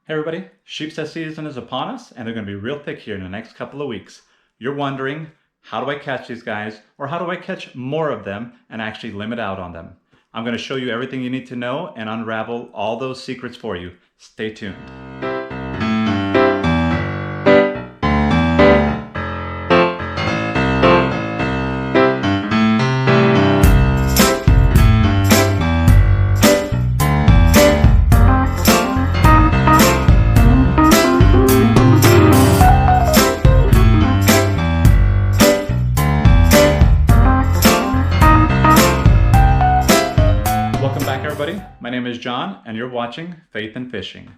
Hey everybody, Sheepshead season is upon us and they're going to be real thick here in the next couple of weeks. You're wondering, how do I catch these guys, or how do I catch more of them and actually limit out on them? I'm going to show you everything you need to know and unravel all those secrets for you. Stay tuned. Everybody, my name is John and you're watching Faith in Fishing.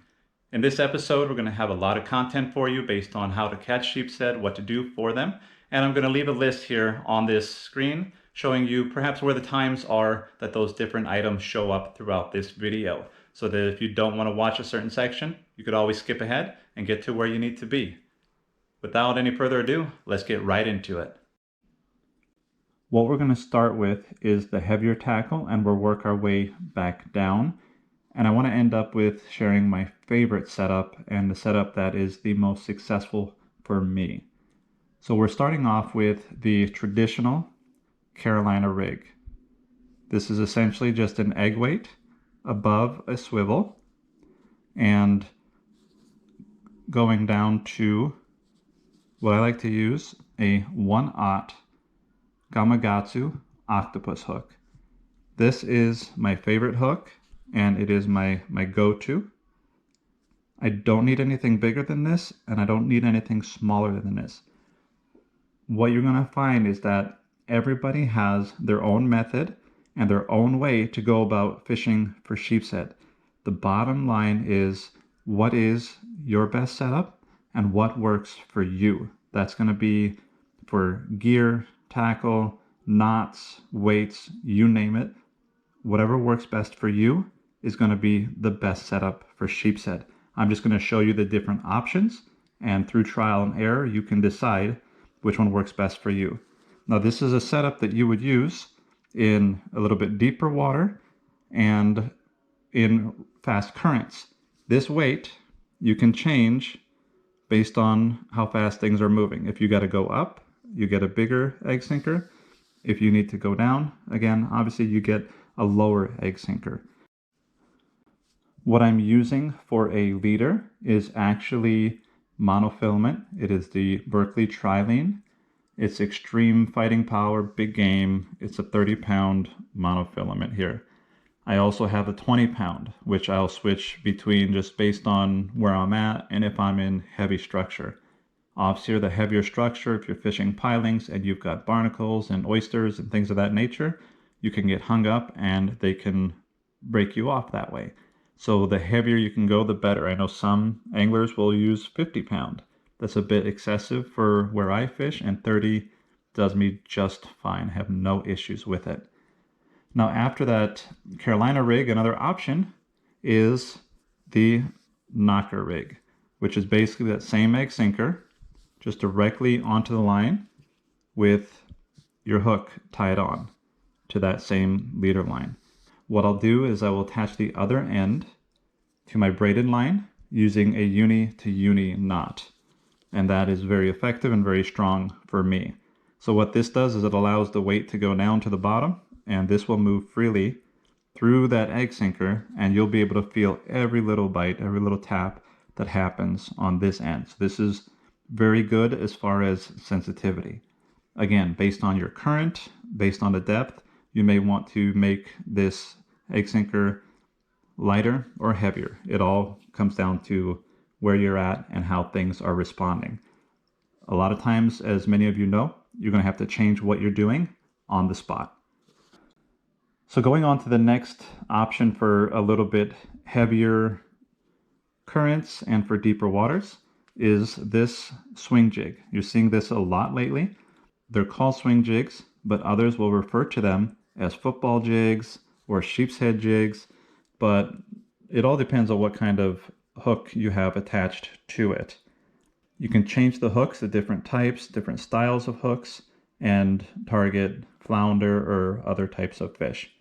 In this episode we're going to have a lot of content for you based on how to catch sheepshead, what to do for them, and I'm going to leave a list here on this screen showing you perhaps where the times are that those different items show up throughout this video, so that if you don't want to watch a certain section you could always skip ahead and get to where you need to be. Without any further ado, let's get right into it. What we're going to start with is the heavier tackle, and we'll work our way back down. And I want to end up with sharing my favorite setup and the setup that is the most successful for me. So we're starting off with the traditional Carolina rig. This is essentially just an egg weight above a swivel and going down to what I like to use, a 1/0 Gamakatsu octopus hook. This is my favorite hook and it is my go-to. I don't need anything bigger than this and I don't need anything smaller than this. What you're going to find is that everybody has their own method and their own way to go about fishing for sheepshead. The bottom line is, what is your best setup and what works for you? That's going to be for gear, tackle, knots, weights, you name it. Whatever works best for you is going to be the best setup for sheepshead. I'm just going to show you the different options, and through trial and error you can decide which one works best for you. Now this is a setup that you would use in a little bit deeper water and in fast currents. This weight you can change based on how fast things are moving. If you got to go up, you get a bigger egg sinker. If you need to go down, again, obviously you get a lower egg sinker. What I'm using for a leader is actually monofilament. It is the Berkley Trilene. It's extreme fighting power, big game. It's a 30-pound monofilament here. I also have a 20-pound, which I'll switch between just based on where I'm at and if I'm in heavy structure. Obviously, the heavier structure, if you're fishing pilings and you've got barnacles and oysters and things of that nature, you can get hung up and they can break you off that way. So the heavier you can go, the better. I know some anglers will use 50-pound. That's a bit excessive for where I fish, and 30 does me just fine. I have no issues with it. Now after that Carolina rig, another option is the knocker rig, which is basically that same egg sinker, just directly onto the line with your hook tied on to that same leader line. What I'll do is I will attach the other end to my braided line using a uni to uni knot. And that is very effective and very strong for me. So what this does is it allows the weight to go down to the bottom, and this will move freely through that egg sinker, and you'll be able to feel every little bite, every little tap that happens on this end. So this is very good as far as sensitivity. Again, based on your current, based on the depth, you may want to make this egg sinker lighter or heavier. It all comes down to where you're at and how things are responding. A lot of times, as many of you know, you're going to have to change what you're doing on the spot. So going on to the next option for a little bit heavier currents and for deeper waters is this swing jig. You're seeing this a lot lately. They're called swing jigs, but others will refer to them as football jigs or sheepshead jigs, but it all depends on what kind of hook you have attached to it. You can change the hooks, the different types, different styles of hooks, and target flounder or other types of fish.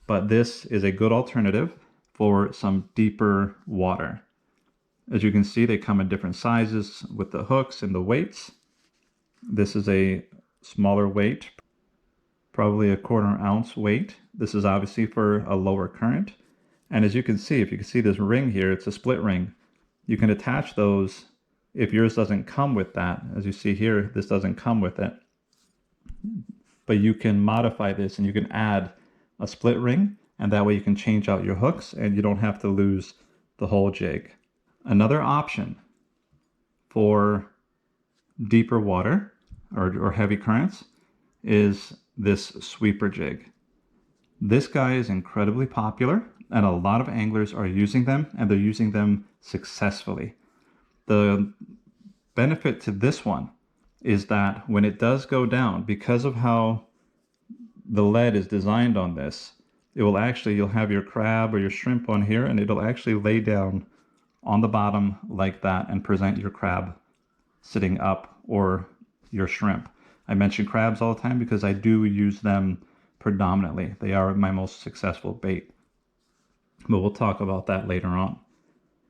But this is a good alternative for some deeper water. As you can see, they come in different sizes with the hooks and the weights. This is a smaller weight, probably a 1/4 ounce weight. This is obviously for a lower current. And as you can see, if you can see this ring here, it's a split ring. You can attach those if yours doesn't come with that. As you see here, this doesn't come with it. But you can modify this and you can add a split ring, and that way you can change out your hooks and you don't have to lose the whole jig. Another option for deeper water or heavy currents is this sweeper jig. This guy is incredibly popular and a lot of anglers are using them, and they're using them successfully. The benefit to this one is that when it does go down, because of how the lead is designed on this, it will actually, you'll have your crab or your shrimp on here and it'll actually lay down on the bottom like that and present your crab sitting up or your shrimp. I mention crabs all the time because I do use them predominantly. They are my most successful bait. But we'll talk about that later on.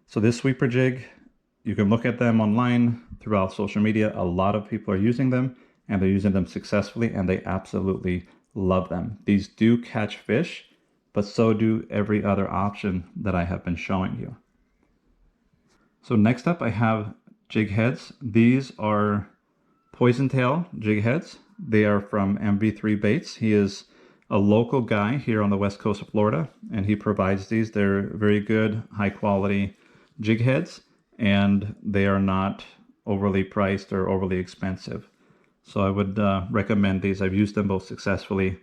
So this sweeper jig, you can look at them online throughout social media. A lot of people are using them and they're using them successfully and they absolutely love them. These do catch fish, but so do every other option that I have been showing you. So next up I have jig heads. These are poison tail jig heads. They are from MV3 Baits. He is a local guy here on the west coast of Florida, and he provides these. They're very good, high quality jig heads, and they are not overly priced or overly expensive. So I would recommend these. I've used them both successfully.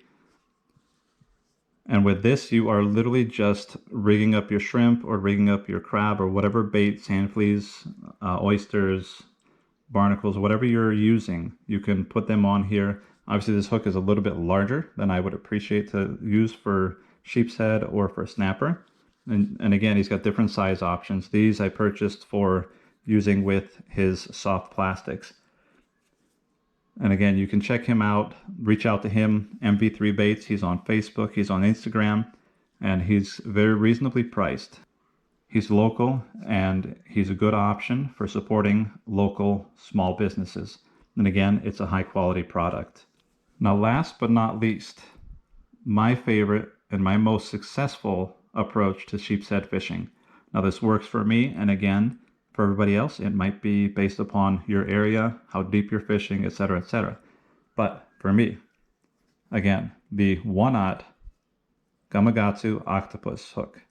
And with this, you are literally just rigging up your shrimp or rigging up your crab or whatever bait, sand fleas, oysters, barnacles, whatever you're using, you can put them on here. Obviously this hook is a little bit larger than I would appreciate to use for sheepshead or for snapper. And again, he's got different size options. These I purchased for using with his soft plastics. And again, you can check him out, reach out to him, MV3 Baits. He's on Facebook, he's on Instagram, and he's very reasonably priced. He's local and he's a good option for supporting local small businesses. And again, it's a high quality product. Now, last but not least, my favorite and my most successful approach to sheepshead fishing. Now, this works for me, and again, for everybody else, it might be based upon your area, how deep you're fishing, etc., etc. But for me, again, the 1/0 Gamakatsu octopus hook.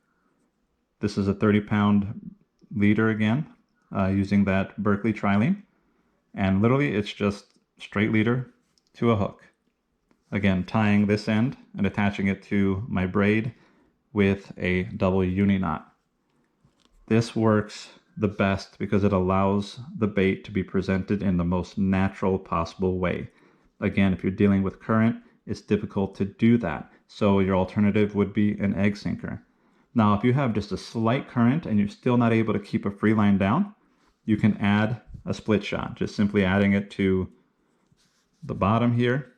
This is a 30-pound leader again, using that Berkeley trilene. And literally it's just straight leader to a hook. Again, tying this end and attaching it to my braid with a double uni knot. This works the best because it allows the bait to be presented in the most natural possible way. Again, if you're dealing with current, it's difficult to do that. So your alternative would be an egg sinker. Now, if you have just a slight current and you're still not able to keep a free line down, you can add a split shot, just simply adding it to the bottom here,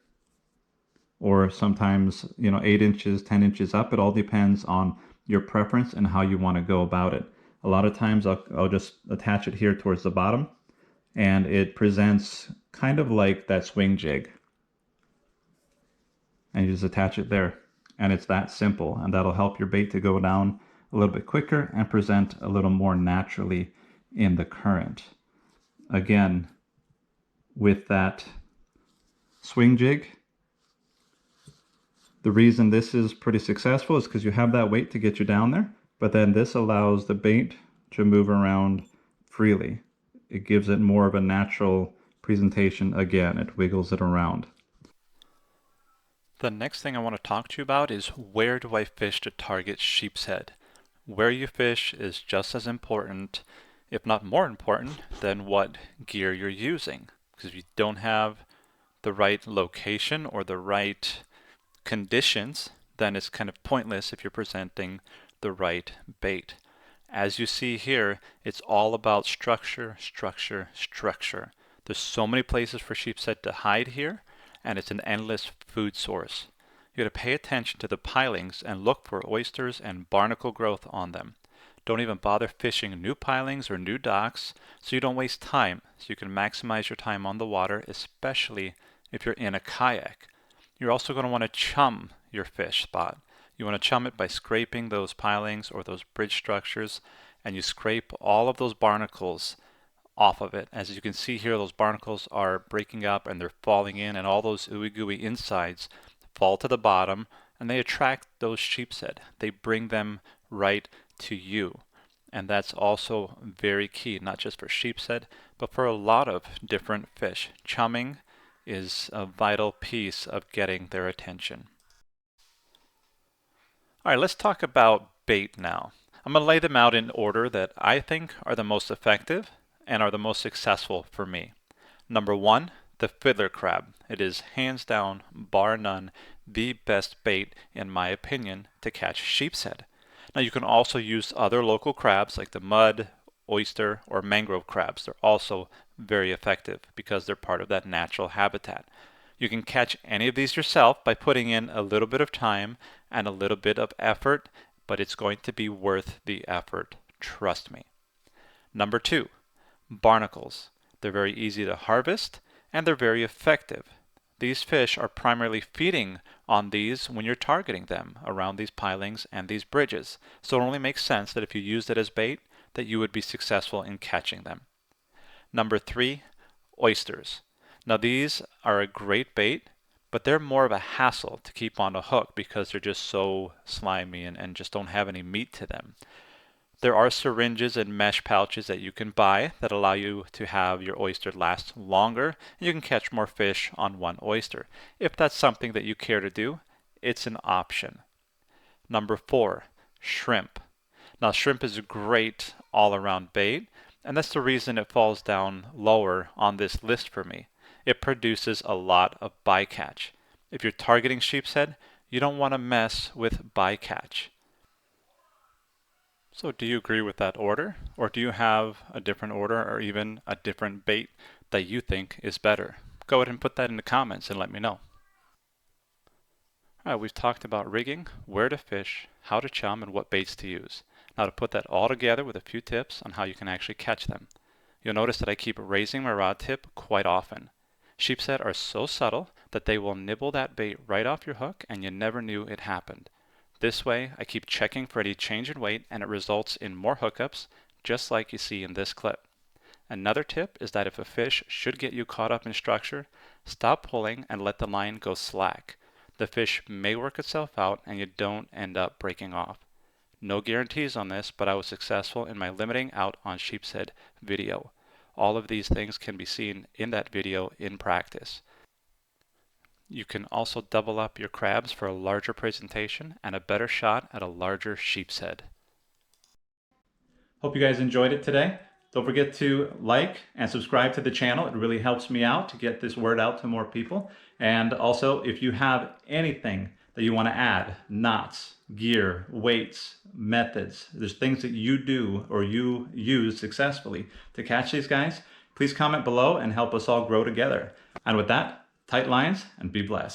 or sometimes, 8 inches, 10 inches up. It all depends on your preference and how you want to go about it. A lot of times I'll just attach it here towards the bottom, and it presents kind of like that swing jig. And you just attach it there. And it's that simple, and that'll help your bait to go down a little bit quicker and present a little more naturally in the current. Again, with that swing jig, the reason this is pretty successful is because you have that weight to get you down there, but then this allows the bait to move around freely. It gives it more of a natural presentation. Again, it wiggles it around. The next thing I want to talk to you about is where do I fish to target sheepshead? Where you fish is just as important, if not more important, than what gear you're using. Because if you don't have the right location or the right conditions, then it's kind of pointless if you're presenting the right bait. As you see here, it's all about structure, structure, structure. There's so many places for sheepshead to hide here, and it's an endless food source. You got to pay attention to the pilings and look for oysters and barnacle growth on them. Don't even bother fishing new pilings or new docks so you don't waste time, so you can maximize your time on the water, especially if you're in a kayak. You're also going to want to chum your fish spot. You want to chum it by scraping those pilings or those bridge structures, and you scrape all of those barnacles off of it. As you can see here, those barnacles are breaking up and they're falling in, and all those ooey gooey insides fall to the bottom, and they attract those sheepshead. They bring them right to you. And that's also very key, not just for sheepshead, but for a lot of different fish. Chumming is a vital piece of getting their attention. All right, let's talk about bait now. I'm going to lay them out in order that I think are the most effective and are the most successful for me. Number one, the fiddler crab. It is hands down, bar none, the best bait in my opinion to catch sheepshead. Now you can also use other local crabs like the mud, oyster, or mangrove crabs. They're also very effective because they're part of that natural habitat. You can catch any of these yourself by putting in a little bit of time and a little bit of effort, but it's going to be worth the effort, trust me. Number two, barnacles. They're very easy to harvest and they're very effective. These fish are primarily feeding on these when you're targeting them around these pilings and these bridges. So it only makes sense that if you used it as bait, that you would be successful in catching them. Number three, oysters. Now these are a great bait, but they're more of a hassle to keep on a hook because they're just so slimy and just don't have any meat to them. There are syringes and mesh pouches that you can buy that allow you to have your oyster last longer, and you can catch more fish on one oyster. If that's something that you care to do, it's an option. Number four, shrimp. Now shrimp is a great all-around bait, and that's the reason it falls down lower on this list for me. It produces a lot of bycatch. If you're targeting sheepshead, you don't want to mess with bycatch. So do you agree with that order? Or do you have a different order or even a different bait that you think is better? Go ahead and put that in the comments and let me know. All right, we've talked about rigging, where to fish, how to chum, and what baits to use. Now to put that all together with a few tips on how you can actually catch them. You'll notice that I keep raising my rod tip quite often. Sheepshead are so subtle that they will nibble that bait right off your hook and you never knew it happened. This way, I keep checking for any change in weight and it results in more hookups, just like you see in this clip. Another tip is that if a fish should get you caught up in structure, stop pulling and let the line go slack. The fish may work itself out and you don't end up breaking off. No guarantees on this, but I was successful in my limiting out on sheepshead video. All of these things can be seen in that video in practice. You can also double up your crabs for a larger presentation and a better shot at a larger sheepshead. Hope you guys enjoyed it today. Don't forget to like and subscribe to the channel. It really helps me out to get this word out to more people. And also, if you have anything that you want to add, knots, gear, weights, methods, there's things that you do or you use successfully to catch these guys, please comment below and help us all grow together. And with that, tight lines and be blessed.